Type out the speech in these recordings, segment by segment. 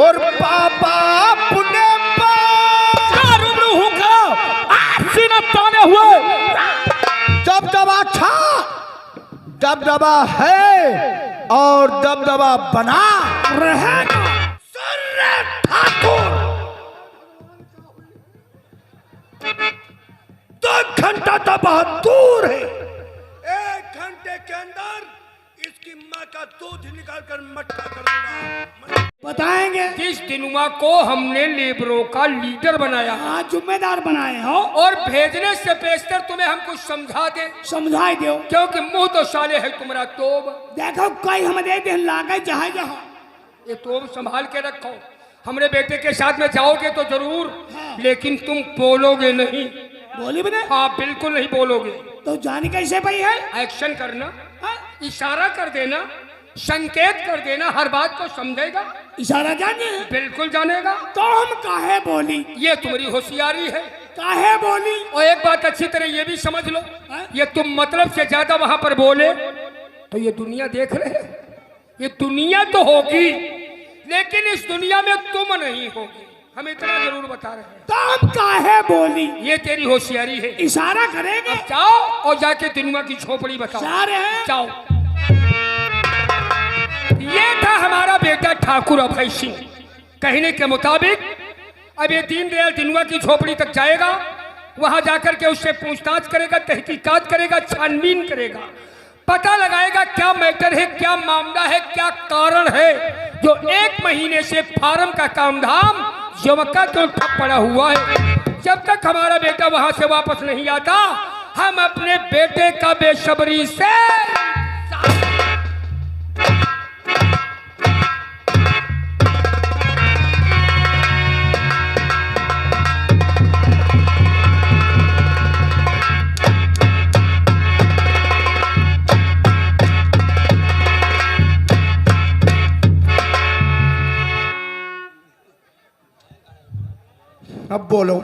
और पापा अपने हुए दबदबा था, दबदबा है और दबदबा बना रहेगा। ठाकुर 2 घंटा तो बहुत दूर है। 1 घंटे के अंदर इसकी माँ का दूध निकाल कर मट्ठा कर दूंगा। बताएंगे जिस दिनुआ को हमने लेबरों का लीडर बनाया, हाँ जिम्मेदार बनाए हो, और भेजने से बेहतर तुम्हें हम कुछ समझा दे, समझाई दो। क्योंकि मुंह तो साले है तुम्हारा तोब। देखो कोई हमारे दिन लागे जहाँ जहाँ, ये तोब संभाल के रखो। हमरे बेटे के साथ में जाओगे तो जरूर, लेकिन तुम बोलोगे नहीं। बोली बने? हाँ बिल्कुल नहीं बोलोगे। तो जानी कैसे भाई है? एक्शन करना, इशारा कर देना, संकेत कर देना, हर बात को समझेगा। इशारा जाने? बिल्कुल जानेगा। तो हम काहे बोली? ये तुम्हारी होशियारी है। काहे बोली? और एक बात अच्छी तरह ये भी समझ लो, ये तुम मतलब से ज्यादा वहां पर बोले तो ये दुनिया देख रहे हैं। ये दुनिया तो होगी, लेकिन इस दुनिया में तुम नहीं होगी, हम इतना जरूर बता रहे हैं। तो हम काहे बोली? ये तेरी होशियारी है। इशारा करेंगे। जाओ और जाके दिनुआ की झोपड़ी बताओ। जा रहे हैं। जाओ। ये था हमारा बेटा ठाकुर अभय सिंह। कहने के मुताबिक अब ये दीनदयाल दिनुआ की झोपड़ी तक जाएगा, वहां जाकर के उससे पूछताछ करेगा, तहकीकात करेगा, छानबीन करेगा, पता लगाएगा क्या मैटर है, क्या मामला है, क्या कारण है जो 1 महीने से फार्म का काम धाम जमका तो ठप पड़ा हुआ है। जब तक हमारा बेटा वहां से वापस नहीं आता, हम अपने बेटे का बेसब्री से अब बोलो।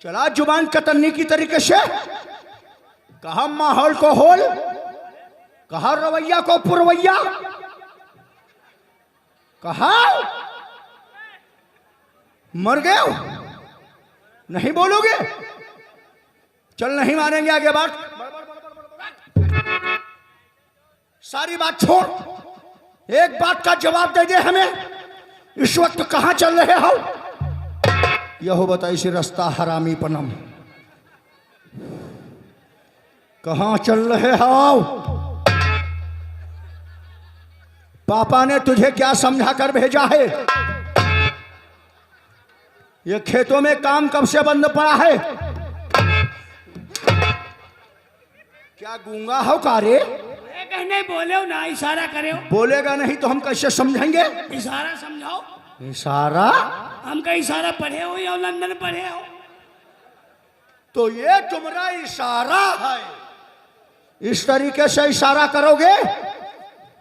चला जुबान कतरनी की तरीके से, कहा माहौल को होल, कहा रवैया को पुरवैया, कहा मर गए हो? नहीं बोलोगे? चल नहीं मानेंगे आगे बात। सारी बात छोड़, एक बात का जवाब दे दे हमें। इस वक्त कहां चल रहे हो? यहो बताई सी रास्ता हरामी पनम, कहां चल रहे हो? पापा ने तुझे क्या समझा कर भेजा है? ये खेतों में काम कब से बंद पड़ा है? क्या गूंगा हो कारे? नहीं बोले हो ना, इशारा करे हो। बोलेगा नहीं तो हम कैसे समझेंगे? इशारा समझाओ। इशारा? हम का इशारा पढ़े हो या लंदन पढ़े हो? तो ये तुम्हारा इशारा है। इस तरीके से इशारा करोगे?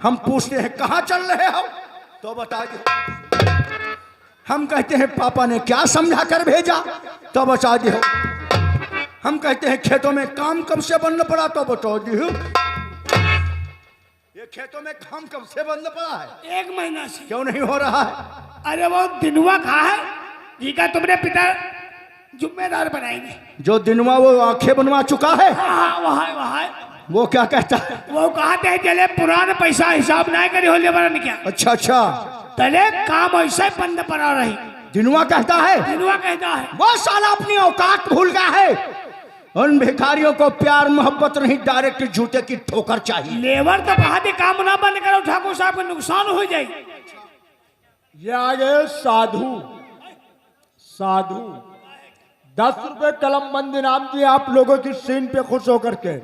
हम पूछते हैं कहां चल रहे हो तो बता दो। हम कहते हैं पापा ने क्या समझा कर भेजा तो बता दो। हम कहते हैं खेतों में काम कब से बंद पड़ा तो बता दो। ये खेतों में काम कब से बंद पड़ा है? 1 महीना से। क्यों नहीं हो रहा है? अरे वो दिनुआ कहा है जिसका तुमने पिता जिम्मेदार बनाएंगे। जो दिनुआ वो आंखें बनवा चुका है, हाँ वहाँ वो क्या कहता है? वो कहते हैं चले पुराना पैसा हिसाब नहीं करे होले बरन क्या। अच्छा अच्छा, चले काम ऐसे बंद पड़ा रही। दिनुआ कहता है? दिनुआ कहता है। वो साला अपनी औकात भूल गया है। उन भिखारियों को प्यार मोहब्बत नहीं, डायरेक्ट जूते की ठोकर चाहिए। लेबर तो कहा थे काम ना बंद करो, ठाकुर साहब को नुकसान हो जाए। ये आ गए साधु। साधु 10 रुपए कलम बंद इनाम दिए आप लोगों की सीन पे खुश होकर के।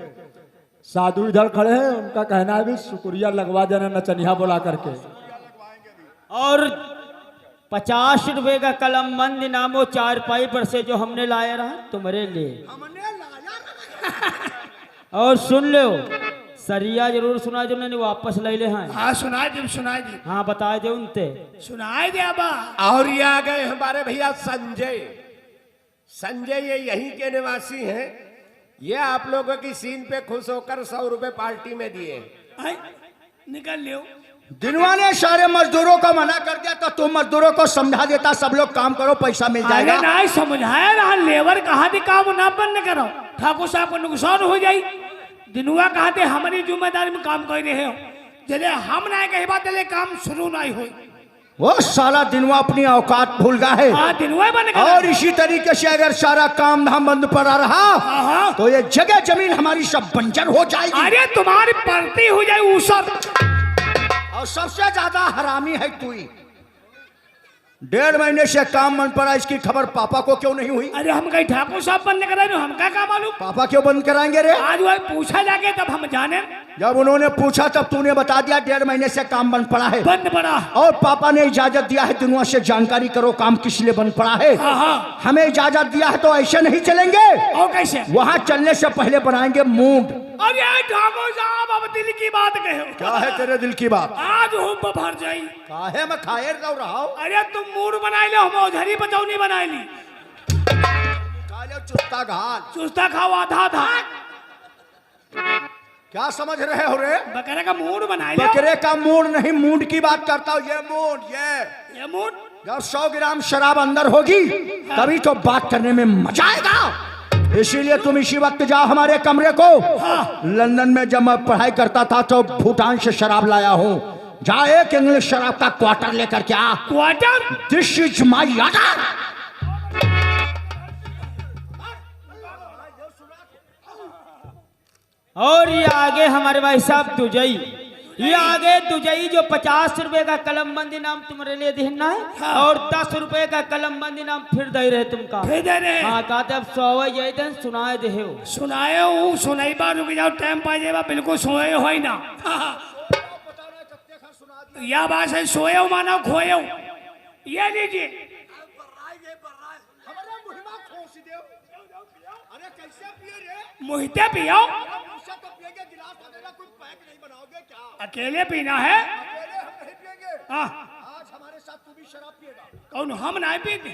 साधु इधर खड़े हैं, उनका कहना है भी शुक्रिया लगवा देना नचनिया बुला करके। और 50 रुपए का कलम बंद इनामो 4 पाई पर से जो हमने लाया रहा तुम्हारे लिए। और सुन लो, सरिया जरूर सुना जो मैंने वापस ले ले हैं। हाँ सुनाए दे, सुनाए दे। हाँ बताए दे उनते, सुनाए दे अबा। और ये आ गए हमारे भैया संजय। संजय ये यहीं के निवासी हैं। ये आप लोगों की सीन पे खुश होकर 100 रुपए पार्टी में दिए। निकल लियो। दिनवा ने सारे मजदूरों को मना कर दिया तो तुम मजदूरों को समझा देता, सब लोग काम करो पैसा मिल अरे जाएगा। नहीं समझाया रहा, लेबर कहा थी काम ना बंद करो, ठाकुर साहब को नुकसान हो जाई। दिनुआ कहा थे हमारी जिम्मेदारी में काम कर रहे हो, जले हम ना कही बात जले काम शुरू नहीं हुई। वो साला दिनवा अपनी औकात भूल गया है। हाँ दिनुआ बंद करो। और इसी तरीके से अगर सारा काम धाम बंद पड़ा रहा तो ये जगह जमीन हमारी सब बंजर हो जाएगी। अरे तुम्हारी पलटी हो जाए ऊसर। और सबसे ज्यादा हरामी है तू ही। 1.5 महीने से काम बंद पड़ा, इसकी खबर पापा को क्यों नहीं हुई? अरे हम कहीं ठाकुर साहब बंद कराए, हम क्या काम मालूम। पापा क्यों बंद कराएंगे रे? आज वह पूछा जाके तब हम जाने। जब उन्होंने पूछा तब तूने बता दिया 1.5 महीने से काम बंद पड़ा है। बंद पड़ा। और पापा ने इजाजत दिया है दिनुआ से जानकारी करो काम किस लिए बंद पड़ा है। हाँ। हमें इजाजत दिया है तो ऐसे नहीं चलेंगे। और कैसे? वहाँ चलने से पहले बनाएंगे मूड। अरे ठाकुर साहब अब दिल की बात कहो। क्या है तेरे दिल की बात? आज हम भर जाई। काहे मैं खाए रहा हूँ? अरे तुम मूड बनाए लो, हम उधरी बचौनी बनाए ली। चुस्ता घाल चुस्ता खाओ आधा था। क्या समझ रहे हो रे? बकरे का मूड बनाए लो। बकरे का मूड नहीं, मूड की बात करता हूँ। ये मूड, ये मूड जब 100 ग्राम शराब अंदर होगी तभी तो बात करने में मजा आएगा। इसीलिए तुम इसी वक्त जाओ हमारे कमरे को। लंदन में जब मैं पढ़ाई करता था तो भूटान से शराब लाया हूँ। जा एक इंग्लिश शराब का क्वार्टर लेकर के आ। Quarter? This is my order. और ये आगे हमारे भाई साहब दुजई, ये आगे दुजई जो 50 रुपए का कलमबंदी नाम तुम्हारे लिए देना है। हाँ। और 10 रुपए का कलमबंदी नाम फिर दे रहे तुमका। फिर दे रहे। हाँ कहते अब 100 जाए सुनाए दे हो। सुनाए हूँ, सुनाई बार रुक जाओ, टाइम पा जाएगा, बिल्कुल सोए हो ही ना। या बात है, सोए हो मानो खोए हो। ये लीजिए। मुहिते पियो। अकेले पीना है? हाँ। आज हमारे साथ तू भी शराब पिएगा। कौन? हम नहीं पीते।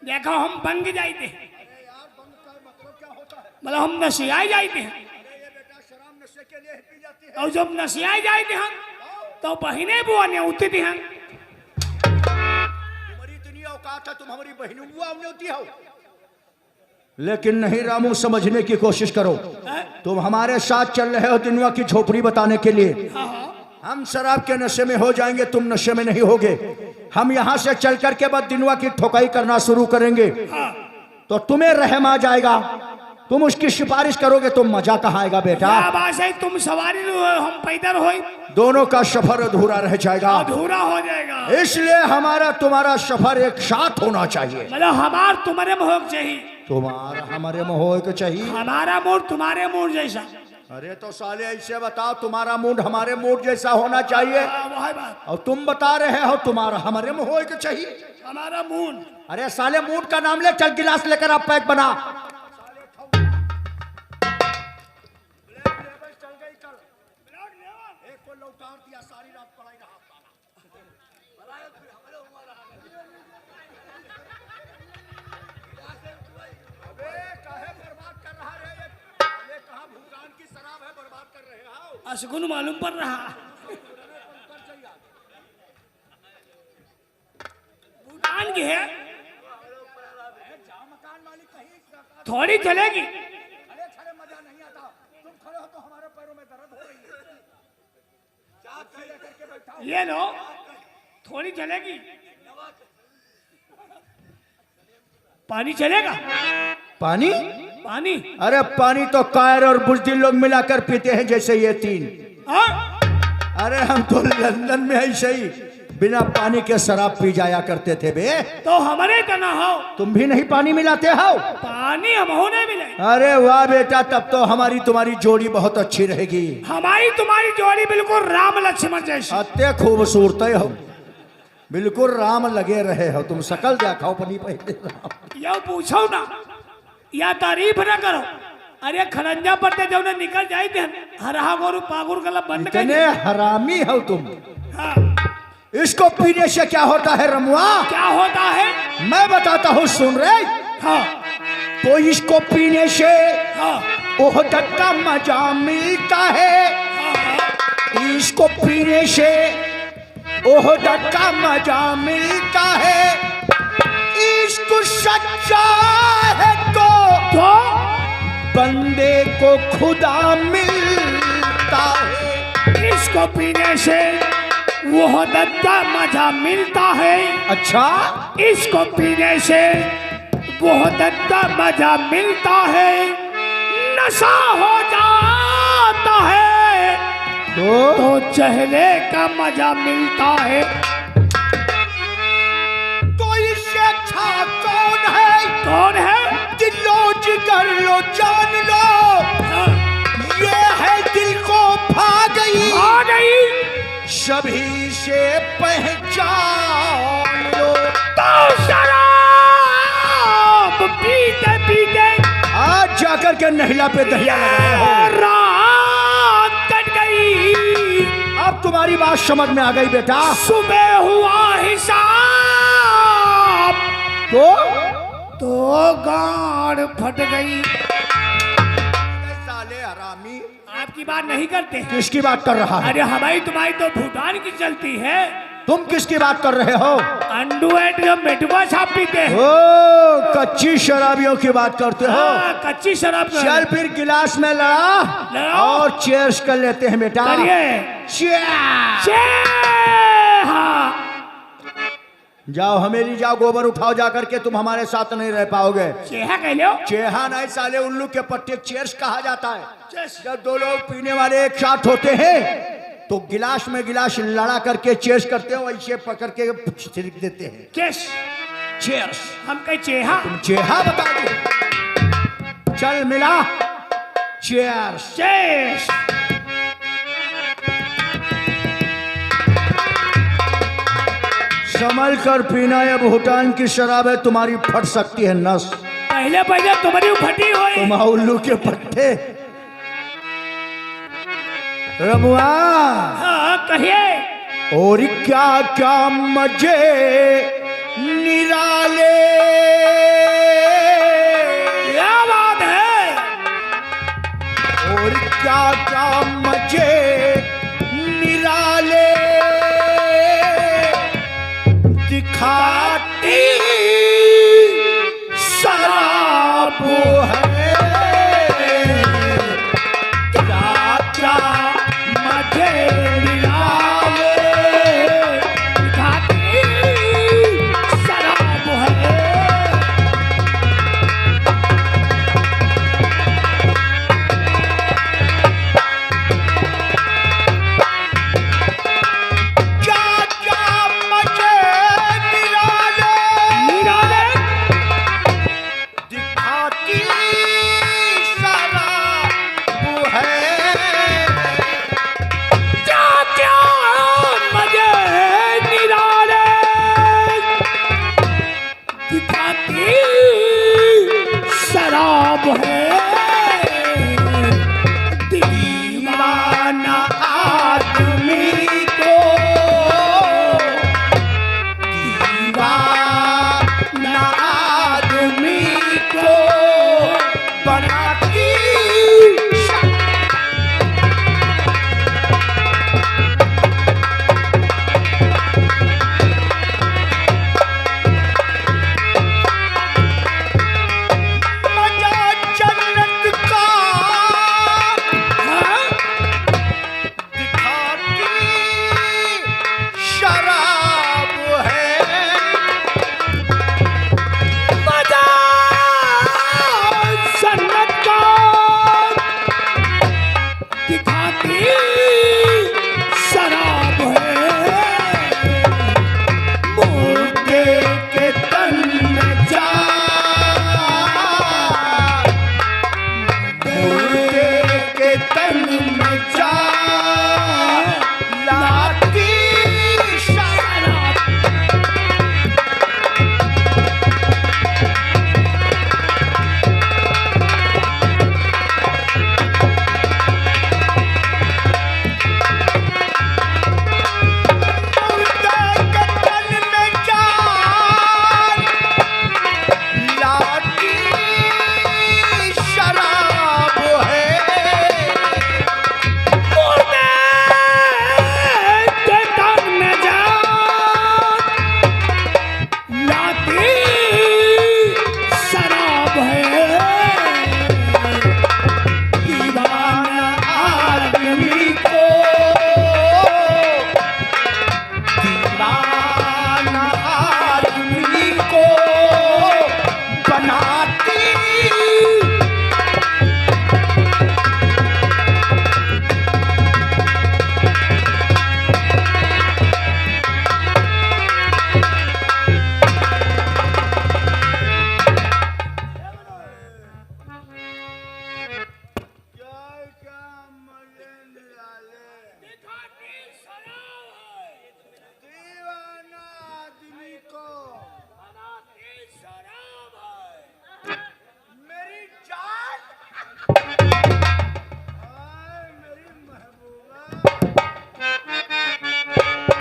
देखो हम बंग जाते हैं, यार बंद का मतलब क्या होता है? मतलब हम नशियाए जाते हैं। ये बेटा शराब नशे के लिए ही पी जाती है। और जब नशियाए जाते हैं तो बहने बुआ ने उतरती हैं। तुम्हारी इतनी औकात है, तुम हमारी बहनों बुआ ने होती हो। लेकिन नहीं रामू, समझने की कोशिश करो। तुम हमारे साथ चल रहे हो दिनुआ की झोपड़ी बताने के लिए। हम शराब के नशे में हो जाएंगे, तुम नशे में नहीं होगे। हम यहाँ से चल करके बाद दिनुआ की ठोकाई करना शुरू करेंगे तो तुम्हें रहम आ जाएगा। तुम उसकी सिफारिश करोगे तो मजा कहाँ आएगा बेटा? क्या बात है, तुम सवारी हो, हम पैदल हो, दोनों का सफर अधूरा रह जाएगा। अधूरा हो जाएगा। इसलिए हमारा तुम्हारा सफर एक साथ होना चाहिए। मतलब हमार तुम्हारे मोह चाहिए, तुम्हारा हमारे में हो के चाहिए। हमारा मूड तुम्हारे मूड जैसा। अरे तो साले ऐसे बताओ, तुम्हारा मूड हमारे मूड जैसा होना चाहिए। वही बात। और तुम बता रहे हो तुम्हारा हमारे में हो के चाहिए। हमारा मूड। अरे साले मूड का नाम ले, चल गिलास लेकर आप पैक बना। असगुन मालूम पड़ रहा। भूटान की है, थोड़ी चलेगी। ये लो, थोड़ी चलेगी। पानी चलेगा? पानी? पानी? अरे पानी तो कायर और बुजदिल लोग मिलाकर पीते हैं, जैसे ये 3। हाँ? अरे हम तो लंदन में ऐसे ही बिना पानी के शराब पी जाया करते थे बे। तो हमारे तना हो, तुम भी नहीं पानी मिलाते हो? पानी हम हो नहीं मिले। अरे वाह बेटा, तब तो हमारी तुम्हारी जोड़ी बहुत अच्छी रहेगी। हमारी तुम्हारी जोड़ी बिल्कुल राम लक्ष्मण जैसी। अत्ते खूबसूरत हो, बिल्कुल राम लगे रहे हो तुम। शकल देखो अपनी पहले। यो पूछो ना या तारीफ ना करो। अरे खरंजा पड़ते जब ने निकल जाए थे हरा गोरु पागुर गला बंद कर। इतने हरामी हो तुम। हाँ। इसको पीने से क्या होता है रमुआ? क्या होता है? मैं बताता हूँ, सुन रहे? हाँ। तो इसको पीने से हाँ। ओहदत का मजा मिलता है। इसको पीने से ओहदत का मजा मिलता है, इसको सच्चा है तो बंदे को खुदा मिलता है। इसको पीने से वो दत्ता मजा मिलता है। अच्छा, इसको पीने से वो दत्ता मजा मिलता है, नशा हो जाता है तो चेहरे का मजा मिलता है। तो इससे अच्छा कौन है? कौन है? दिलो जिगर लो जान लो, ये है दिल को भा गई, आ गई सभी से पहचान लो। तो शराब पीते पीते आज जाकर के नहिला पे दहिया लगाए हो। रात कट गई, अब तुम्हारी बात समझ में आ गई बेटा। सुबह हुआ हिसाब तो गाड़ फट गई। साले हरामी, आपकी बात नहीं करते। किसकी बात कर रहा है? अरे हमारी तुम्हारी तो भूटान की चलती है। तुम किसकी बात कर रहे हो? अंडू एंड जो मेटुआ छाप पीते हैं। ओ, कच्ची शराबियों की बात करते हो? कच्ची शराब का- चल फिर गिलास में लड़ा लड़ाओ। और चेयर्स कर लेते हैं बेटा। करिए। Cheers! हाँ। जाओ हमेली, जाओ गोबर उठाओ, जाकर के तुम हमारे साथ नहीं रह पाओगे। चेहा कह लो। चेहा नहीं साले, उल्लू के पट्टे चेयर्स कहा जाता है। जब दो लोग पीने वाले एक साथ होते हैं तो गिलास में गिलास लड़ा करके चेयर्स करते हो, ऐसे पकड़ के छिड़क देते हैं। Case chairs. हम कहे चेहा। तुम चेहा बता दो। चल मिला, चेयर्स। चेस। संभल कर पीना, ये भूटान की शराब है, तुम्हारी फट सकती है नस। पहले पहले तुम्हारी फटी हुई। तुम उल्लू के पट्टे। रमुआ, हाँ कहिए। और क्या क्या मजे निराले, क्या बात है। और क्या क्या मजे निराले दिखाती शराब है। क्या क्या मजे निराले दिखाती शराब है।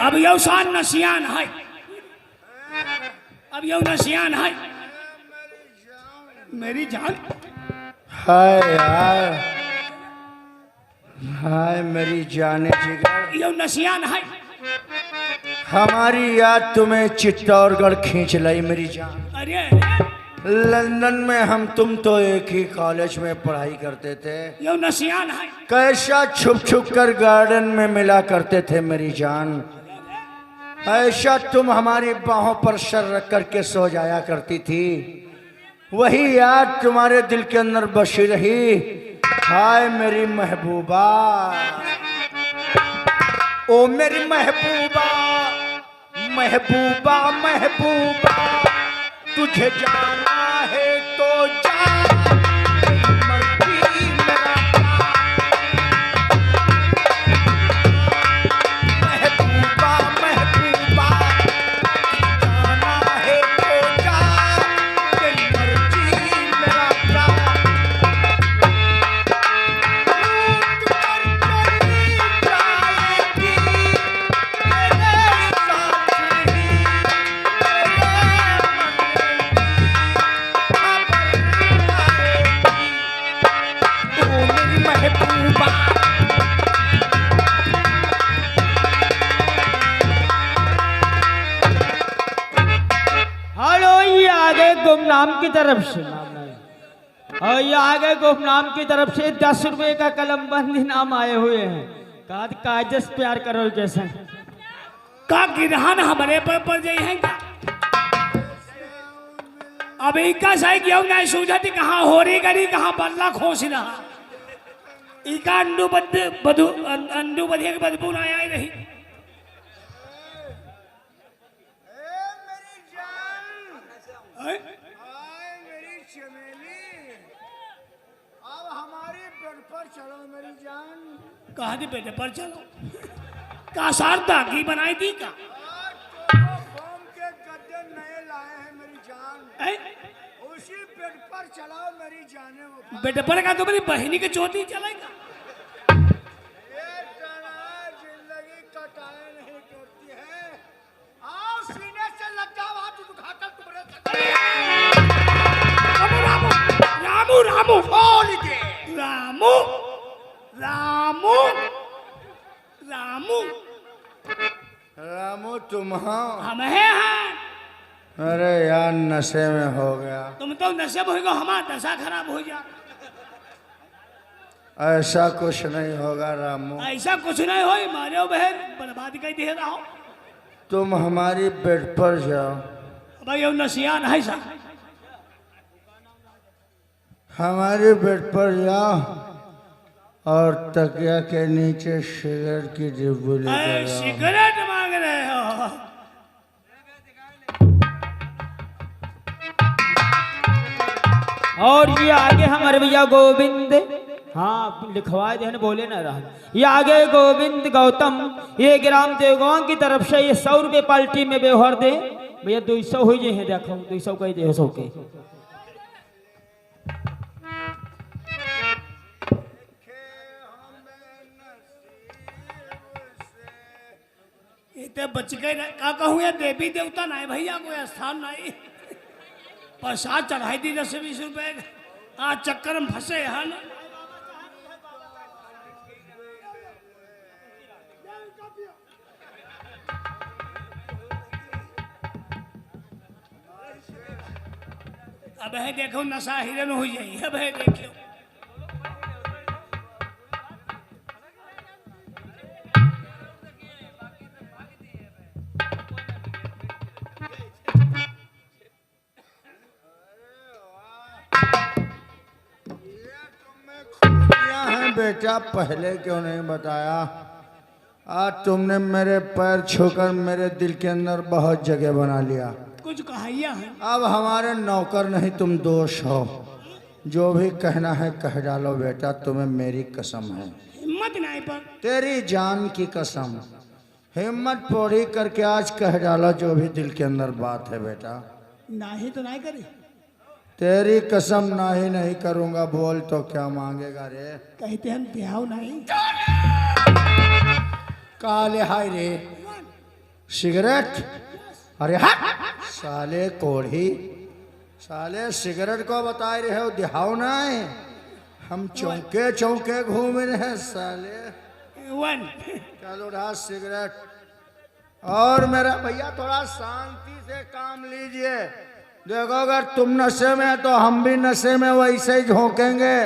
अब यो शान नसियान है, अब यो नसियान है। मेरी जान हाय हाय हाय मेरी जाने जिगर, यो नसियान है। हमारी याद तुम्हें चित्तौड़गढ़ खींच लाई मेरी जान। अरे लंदन में हम तुम तो एक ही कॉलेज में पढ़ाई करते थे, यो नसियान है। कैसा छुप छुप कर गार्डन में मिला करते थे मेरी जान। ऐसा तुम हमारी बाहों पर सर रख करके सो जाया करती थी, वही याद तुम्हारे दिल के अंदर बसी रही। हाय मेरी महबूबा, ओ मेरी महबूबा, महबूबा महबूबा, तुझे जाना है तो जा, मर्जी मेरा महबूबा महबूबा, जाना है तो जा, तेरी मर्जी मेरा प्यार। टूट कर चली जाएगी तेरे साथ ही, ओ मेरी महबूबा। हेलो, ये आगे गुमनाम की तरफ से नाम है। और ये आगे गुमनाम की तरफ से 10 रुपए का कलम बंद इनाम आए हुए हैं। काजस प्यार करो जैसे का गिरहन हमारे पर पड़ जाई है क्या? अब इका सही क्यों नहीं सूझती, कहाँ हो रही गरी, कहाँ बल्ला खोस रहा। इका अंडू बधिया की बदबू ना आई रही। हैं? मेरी चमेली, अब हमारी बेड पर चलो मेरी जान। कहा थी बेटे पर चलो, का सारदा की बनाई थी का? फोम के गद्दे नए लाए हैं मेरी जान, हैं? उसी बेड पर चलाओ मेरी जाने। वो बेटे पर का तो मेरी बहनी के चौथी चलेगा। ये तना जिंदगी कटाए नहीं करती है। आओ सीने से लग जाओ, हाथ उठाकर तुम्हारे रामू रामू रामू बोल दे। रामू रामू रामू रामू तुम हाँ? हम हैं हाँ। अरे यार नशे में हो गया। तुम तो नशे में होगा, हमारा दशा खराब हो जा। ऐसा कुछ नहीं होगा रामू, ऐसा कुछ नहीं हो, मारे बहन बर्बाद कर दे रहा हो। तुम हमारी बेड पर जाओ। भाई ये नसियान है सा, हमारे बेड पर जाओ और तकिया के नीचे सिगरेट की डिब्बी लेकर आओ। सिगरेट मांग रहे हो? और ये आगे हमारे भैया गोविंद, हाँ लिखवा दे न, बोले ना रहा। ये आगे गोविंद गौतम, ये ग्राम देवगांव की तरफ से ये 100 रुपये पार्टी में व्यवहार दे भैया। 200 हो जाए, देखो 200 कही दे 100 के। इतने बच गए का कहूँ, या देवी देवता नहीं भैया, कोई स्थान नहीं। प्रसाद चढ़ाई दी 10-20 रुपए, आज चक्कर में फंसे है ना। अब है देखो नशा हिरन हो जाए। अब है देखो बेटा, पहले क्यों नहीं बताया? आज तुमने मेरे पैर छूकर मेरे दिल के अंदर बहुत जगह बना लिया। कुछ कहाइया है। अब हमारे नौकर नहीं, तुम दोस्त हो। जो भी कहना है कह डालो बेटा, तुम्हें मेरी कसम है। हिम्मत नहीं पर तेरी जान की कसम। हिम्मत पूरी करके आज कह डालो जो भी दिल के अंदर बात है बेटा। नहीं तो नहीं करे। तेरी कसम नहीं करूंगा। बोल तो क्या मांगेगा रे? कहते हम ब्याह नहीं। काले हाय रे, सिगरेट? अरे हट साले कोढ़ी, साले सिगरेट को बता रहे हो, दिहाओ ना है। हम चौके चौके घूम रहे हैं साले। वन चलो रहा सिगरेट। और मेरा भैया थोड़ा शांति से काम लीजिए। देखो अगर तुम नशे में तो हम भी नशे में वैसे ही झोंकेंगे।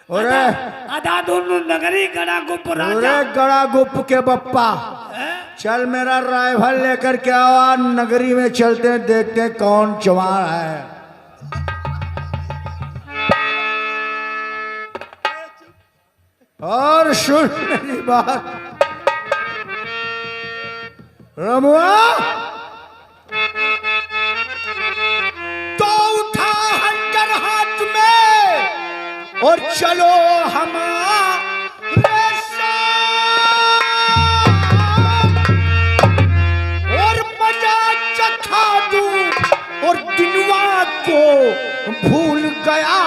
अरे आधा दोनों नगरी गड़ा गुप राजा। अरे गड़ा गुप के बप्पा, चल मेरा राइफल लेकर के आओ, नगरी में चलते हैं, देखते हैं कौन चमार है। और सुन मेरी बात रमुआ, तो उठा हंटर हाथ में और चलो हमारे साथ और मजा चखा दूं और दिनवा को भूल गया।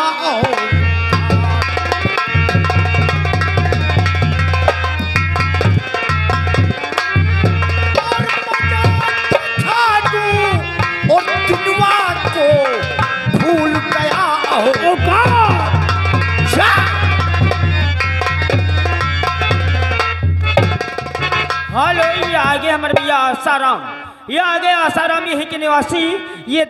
और दिनवा को भूल गया। ओ का हेलो, ये आगे हमारे भैया आसाराम, ये आगे आसाराम यही के निवासी